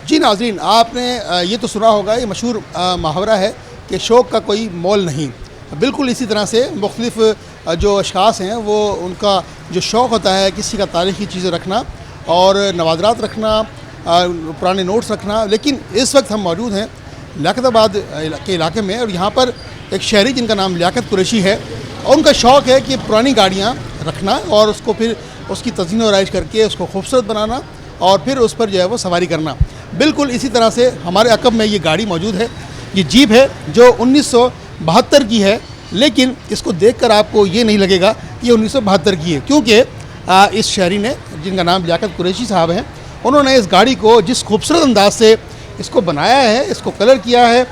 जी नाज़रीन, आपने ये तो सुना होगा, ये मशहूर मुहावरा है कि शौक़ का कोई मोल नहीं। बिल्कुल इसी तरह से मुख्तलिफ़ जो अशख़ास हैं वो उनका जो शौक़ होता है किसी का तारीख़ी चीज़ें रखना और नवादरात रखना, पुराने नोट्स रखना। लेकिन इस वक्त हम मौजूद हैं लियाकताबाद के इलाके में और यहाँ पर एक शहरी जिनका नाम लियाकत कुरैशी है और उनका शौक़ है कि पुरानी गाड़ियाँ रखना और उसको फिर उसकी तज़ीन व आराइश करके उसको खूबसूरत बनाना और फिर उस पर जो है वो सवारी करना। बिल्कुल इसी तरह से हमारे अक़ब में ये गाड़ी मौजूद है। ये जीप है जो 1972 की है, लेकिन इसको देखकर आपको ये नहीं लगेगा कि ये 1972 की है, क्योंकि इस शहरी ने जिनका नाम लियाकत कुरैशी साहब हैं, उन्होंने इस गाड़ी को जिस खूबसूरत अंदाज से इसको बनाया है, इसको कलर किया है,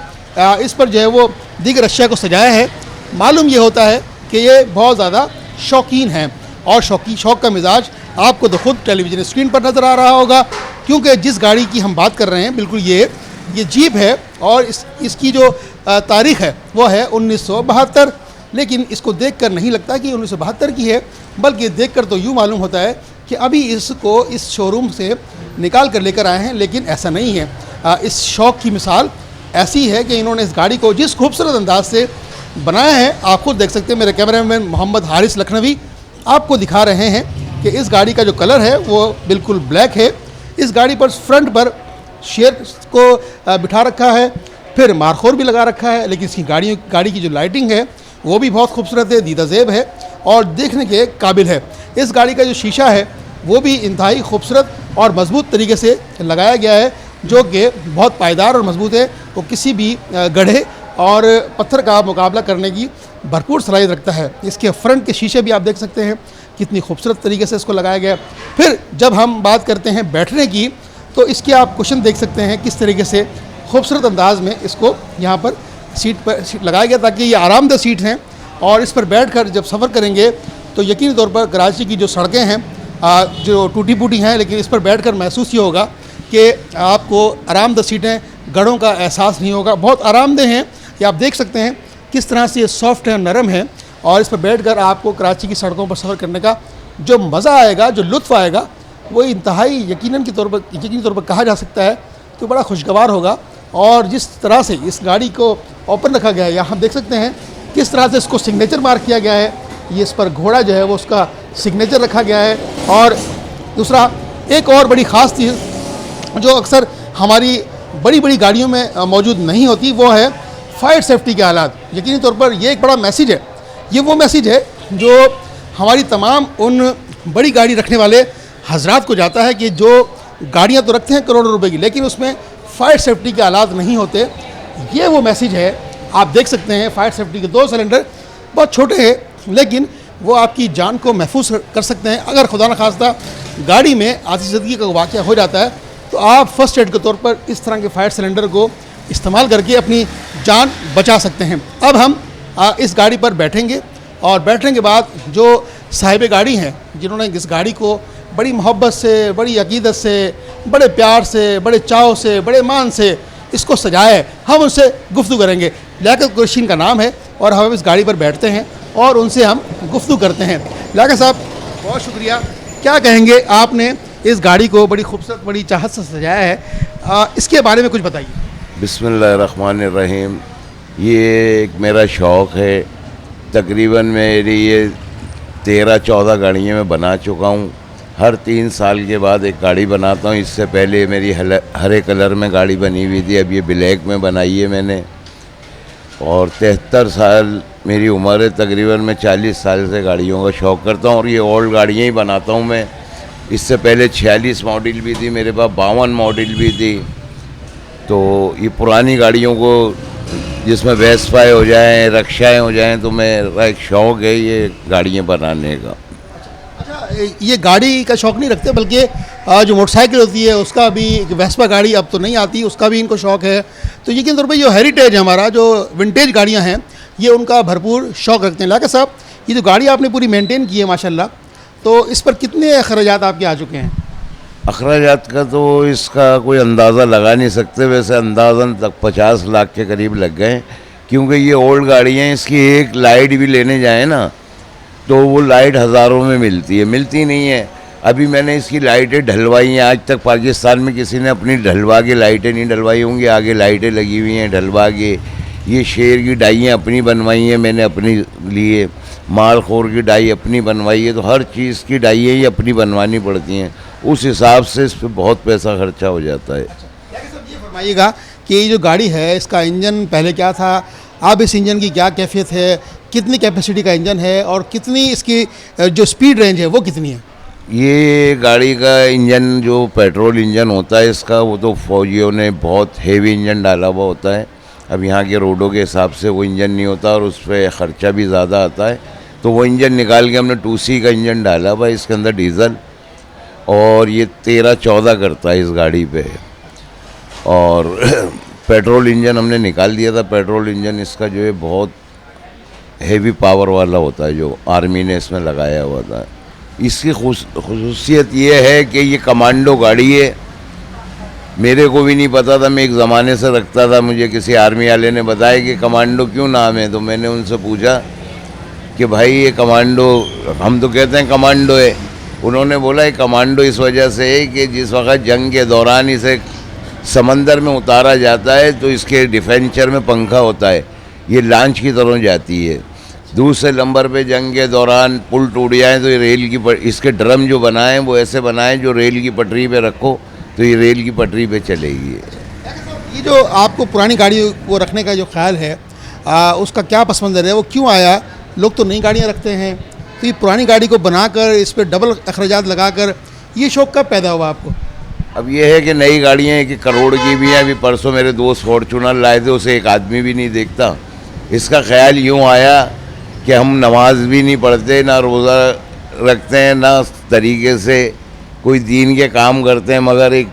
इस पर जो है वो दीगर अशिया को सजाया है। मालूम ये होता है कि ये बहुत ज़्यादा शौकीन हैं और शौक़ का मिजाज आपको तो ख़ुद टेलीविज़न स्क्रीन पर नज़र आ रहा होगा, क्योंकि जिस गाड़ी की हम बात कर रहे हैं बिल्कुल ये जीप है और इसकी जो तारीख़ है वो है 1972। लेकिन इसको देखकर नहीं लगता कि 1972 की है, बल्कि देखकर तो यूँ मालूम होता है कि अभी इसको इस शोरूम से निकाल कर लेकर आए हैं। लेकिन ऐसा नहीं है। इस शौक़ की मिसाल ऐसी है कि इन्होंने इस गाड़ी को जिस खूबसूरत अंदाज से बनाया है, आप खुद देख सकते हैं। मेरे कैमरामैन मोहम्मद हारिस लखनवी आपको दिखा रहे हैं कि इस गाड़ी का जो कलर है वो बिल्कुल ब्लैक है। इस गाड़ी पर फ्रंट पर शेर को बिठा रखा है, फिर मारखोर भी लगा रखा है, लेकिन इसकी गाड़ी की जो लाइटिंग है वो भी बहुत खूबसूरत है, दीदाज़ेब है और देखने के काबिल है। इस गाड़ी का जो शीशा है वो भी इंतहाई खूबसूरत और मज़बूत तरीके से लगाया गया है, जो कि बहुत पायदार और मज़बूत है। वो किसी भी गड्ढे और पत्थर का मुकाबला करने की भरपूर सलाहियत रखता है। इसके फ्रंट के शीशे भी आप देख सकते हैं कितनी खूबसूरत तरीके से इसको लगाया गया। फिर जब हम बात करते हैं बैठने की, तो इसके आप कुशन देख सकते हैं किस तरीके से खूबसूरत अंदाज में इसको यहाँ पर सीट लगाया गया, ताकि ये आरामदेह सीट हैं और इस पर बैठकर जब सफ़र करेंगे तो यकीनी तौर पर कराची की जो सड़कें हैं जो टूटी फूटी हैं, लेकिन इस पर बैठकर महसूस ये होगा कि आपको आरामदेह सीटें, गढ़ों का एहसास नहीं होगा। बहुत आरामदेह हैं। ये आप देख सकते हैं किस तरह से ये सॉफ्ट है, नरम है और इस पर बैठकर आपको कराची की सड़कों पर सफ़र करने का जो मज़ा आएगा, जो लुत्फ़ आएगा, वो इंतहाई यकीनी तौर पर कहा जा सकता है कि बड़ा खुशगवार होगा। और जिस तरह से इस गाड़ी को ओपन रखा गया है, यहाँ हम देख सकते हैं किस तरह से इसको सिग्नेचर मार्क किया गया है। ये इस पर घोड़ा जो है वो उसका सिग्नेचर रखा गया है। और दूसरा एक और बड़ी ख़ास चीज़ जो अक्सर हमारी बड़ी बड़ी गाड़ियों में मौजूद नहीं होती, वो है फायर सेफ्टी के हालात। यकीनी तौर पर ये एक बड़ा मैसेज है। ये वो मैसेज है जो हमारी तमाम उन बड़ी गाड़ी रखने वाले हजरात को जाता है कि जो गाड़ियाँ तो रखते हैं करोड़ों रुपए की, लेकिन उसमें फायर सेफ्टी के हालात नहीं होते। ये वो मैसेज है। आप देख सकते हैं फायर सेफ्टी के 2 सिलेंडर बहुत छोटे हैं, लेकिन वो आपकी जान को महफूज कर सकते हैं। अगर खुदा न खास्ता गाड़ी में आतिशबाज़ी का वाक़या हो जाता है तो आप फर्स्ट एड के तौर पर इस तरह के फायर सिलेंडर को इस्तेमाल करके अपनी जान बचा सकते हैं। अब हम इस गाड़ी पर बैठेंगे और बैठने के बाद जो साहिब गाड़ी हैं, जिन्होंने इस गाड़ी को बड़ी मोहब्बत से, बड़ी अकीदत से, बड़े प्यार से, बड़े चाव से, बड़े मान से इसको सजाया है, हम उनसे गुफ्तगू करेंगे। लियाकत कुरैशी का नाम है और हम इस गाड़ी पर बैठते हैं और उनसे हम गुफ्तगू करते हैं। लियाकत साहब, बहुत शुक्रिया। क्या कहेंगे, आपने इस गाड़ी को बड़ी खूबसूरत, बड़ी चाहत से सजाया है, इसके बारे में कुछ बताइए। बिस्मिल्लाहिर्रहमानिर्रहीम। ये एक मेरा शौक़ है। तकरीबन मेरी ये 13-14 गाड़ियाँ मैं बना चुका हूँ। हर 3 साल के बाद एक गाड़ी बनाता हूँ। इससे पहले मेरी हरे कलर में गाड़ी बनी हुई थी, अब ये ब्लैक में बनाई है मैंने। और 73 साल मेरी उम्र है। तकरीबन मैं 40 साल से गाड़ियों का शौक़ करता हूँ और ये ओल्ड गाड़ियाँ ही बनाता हूँ मैं। इससे पहले 46 मॉडल भी थी मेरे पास, 52 मॉडल भी थी। तो ये पुरानी गाड़ियों को, जिसमें वेस्पाएँ हो जाएं, रक्षाएँ हो जाएं, तो मेरा एक शौक़ है ये गाड़ियाँ बनाने का। अच्छा, ये गाड़ी का शौक़ नहीं रखते, बल्कि जो मोटरसाइकिल होती है उसका भी, वेस्पा गाड़ी अब तो नहीं आती, उसका भी इनको शौक़ है। तो यकीन तौर पर जो हेरिटेज है हमारा, जो विंटेज गाड़ियाँ हैं, ये उनका भरपूर शौक़ रखते हैं। लियाकत साहब, ये जो गाड़ी आपने पूरी मेंटेन की है माशाल्लाह, तो इस पर कितने अखराजात आपके आ चुके हैं? अखराजात का तो इसका कोई अंदाज़ा लगा नहीं सकते। वैसे अंदाज़न तक 50 लाख के करीब लग गए, क्योंकि ये ओल्ड गाड़ी हैं। इसकी एक लाइट भी लेने जाए ना तो वो लाइट हज़ारों में मिलती है, मिलती नहीं है। अभी मैंने इसकी लाइटें ढलवाई हैं, आज तक पाकिस्तान में किसी ने अपनी ढलवा के लाइटें नहीं ढलवाई होंगी। आगे लाइटें लगी हुई हैं ढलवा के। ये शेर की डाइयाँ अपनी बनवाई हैं मैंने अपनी लिए, मालखोर की डाई अपनी बनवाई है। तो हर चीज़ की डाइयाँ ही अपनी बनवानी पड़ती हैं, उस हिसाब से इस पर बहुत पैसा खर्चा हो जाता है। ये फरमाइएगा कि ये जो गाड़ी है इसका इंजन पहले क्या था, अब इस इंजन की क्या कैफियत है, कितनी कैपेसिटी का इंजन है और कितनी इसकी जो स्पीड रेंज है वो कितनी है? ये गाड़ी का इंजन जो पेट्रोल इंजन होता है इसका, वो तो फौजियों ने बहुत हेवी इंजन डाला हुआ होता है। अब यहाँ के रोडों के हिसाब से वो इंजन नहीं होता और उस पर ख़र्चा भी ज़्यादा आता है। तो वो इंजन निकाल के हमने 2C का इंजन डाला हुआ इसके अंदर डीज़ल, और ये 13-14 करता है इस गाड़ी पे। और पेट्रोल इंजन हमने निकाल दिया था। पेट्रोल इंजन इसका जो है बहुत हेवी पावर वाला होता है, जो आर्मी ने इसमें लगाया हुआ था। इसकी खुसूसियत ये है कि ये कमांडो गाड़ी है। मेरे को भी नहीं पता था, मैं एक ज़माने से रखता था। मुझे किसी आर्मी वाले ने बताया कि कमांडो क्यों नाम है, तो मैंने उनसे पूछा कि भाई ये कमांडो, हम तो कहते हैं कमांडो है। उन्होंने बोला ये कमांडो इस वजह से है कि जिस वक्त जंग के दौरान इसे समंदर में उतारा जाता है तो इसके डिफेंचर में पंखा होता है, ये लॉन्च की तरह जाती है। दूसरे नंबर पे जंग के दौरान पुल टूट जाए तो ये रेल की इसके ड्रम जो बनाए वो ऐसे बनाए जो रेल की पटरी पे रखो तो ये रेल की पटरी पे चलेगी। ये जो आपको पुरानी गाड़ी को रखने का जो ख्याल है उसका क्या पस मंज़र है, वो क्यों आया? लोग तो नई गाड़ियाँ रखते हैं, तो ये पुरानी गाड़ी को बनाकर इस पर डबल अखराजात लगाकर ये शौक़ कब पैदा हुआ आपको? अब ये है कि नई गाड़ियाँ एक करोड़ की भी हैं। अभी परसों मेरे दोस्त फॉर्चूनर लाए थे, उसे एक आदमी भी नहीं देखता। इसका ख्याल यूँ आया कि हम नमाज भी नहीं पढ़ते, ना रोज़ा रखते हैं, ना तरीके से कोई दीन के काम करते हैं, मगर एक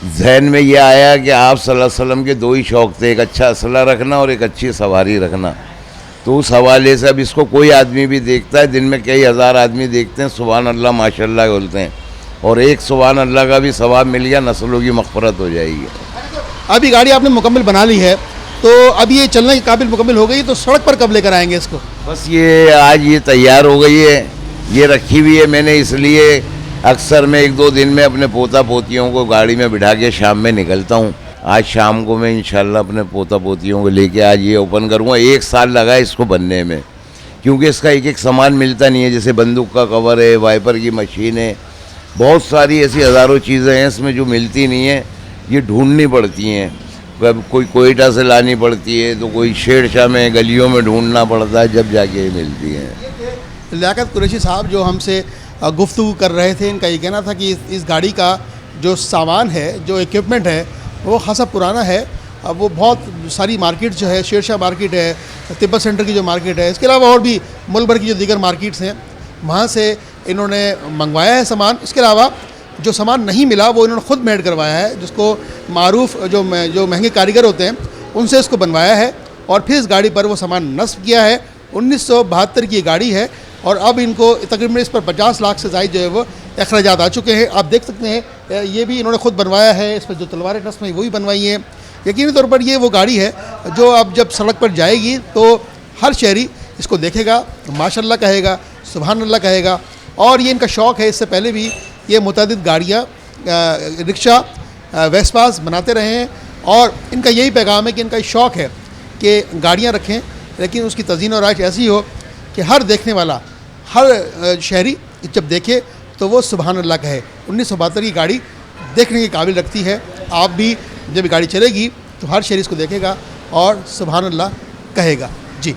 जहन में ये आया कि आप सल्लल्लाहु अलैहि वसल्लम के दो ही शौक़ थे, एक अच्छा असला रखना और एक अच्छी सवारी रखना। तो उस हवाले से अब इसको कोई आदमी भी देखता है, दिन में कई हज़ार आदमी देखते हैं, सुभान अल्लाह माशाल्लाह बोलते हैं, और एक सुभान अल्लाह का भी सवाब मिल गया, नस्लों की मग़फ़िरत हो जाएगी। अभी गाड़ी आपने मुकम्मल बना ली है, तो अब ये चलने के काबिल मुकम्मल हो गई, तो सड़क पर कब लेकर आएंगे इसको? बस ये आज ये तैयार हो गई है, ये रखी हुई है मैंने, इसलिए अक्सर मैं 1-2 दिन में अपने पोता पोतियों को गाड़ी में बिठा के शाम में निकलता हूँ। आज शाम को मैं इंशाल्लाह अपने पोता पोतियों को लेके आज ये ओपन करूँगा। 1 साल लगा इसको बनने में, क्योंकि इसका एक सामान मिलता नहीं है। जैसे बंदूक का कवर है, वाइपर की मशीन है, बहुत सारी ऐसी हज़ारों चीज़ें हैं इसमें जो मिलती नहीं है, ये ढूंढनी पड़ती हैं। कब कोई कोयटा से लानी पड़ती है, तो कोई शेरशाह में गलियों में ढूंढना पड़ता है, जब जाके ये मिलती हैं। लियाकत कुरैशी साहब जो हमसे गुफ्तगू कर रहे थे, इनका ये कहना था कि इस गाड़ी का जो सामान है, जो इक्विपमेंट है, वो खासा पुराना है। अब वो बहुत सारी मार्केट जो है, शेरशाह मार्केट है, तिब्बत सेंटर की जो मार्केट है, इसके अलावा और भी मुल्क भर की जो दीगर मार्केट्स हैं, वहाँ से इन्होंने मंगवाया है सामान। इसके अलावा जो सामान नहीं मिला वो इन्होंने ख़ुद मेड करवाया है, जिसको मारूफ जो महंगे कारीगर होते हैं उनसे इसको बनवाया है, और फिर इस गाड़ी पर वो सामान नस्ब किया है। 1972 की गाड़ी है, और अब इनको तकरीबन इस पर 50 लाख से ज़ायद जो है वो अखराजात आ चुके हैं। आप देख सकते हैं ये भी इन्होंने ख़ुद बनवाया है, इस पर जो तलवारें नस्ब हैं वो भी बनवाई हैं। यकीनी तौर पर ये वो गाड़ी है जो अब जब सड़क पर जाएगी तो हर शहरी इसको देखेगा, माशाल्लाह कहेगा, सुभान अल्लाह कहेगा। और ये इनका शौक़ है, इससे पहले भी ये मुतअद्दिद गाड़ियाँ, रिक्शा, वेस्पास बनाते रहे हैं, और इनका यही पैगाम है कि इनका शौक़ है कि गाड़ियाँ रखें, लेकिन उसकी तज़ीन और आइश ऐसी हो कि हर देखने वाला, हर शहरी जब देखे तो वो सुभान अल्लाह कहे। 1972 की गाड़ी देखने के काबिल रखती है। आप भी जब गाड़ी चलेगी तो हर शहरी इसको देखेगा और सुभान अल्लाह कहेगा। जी।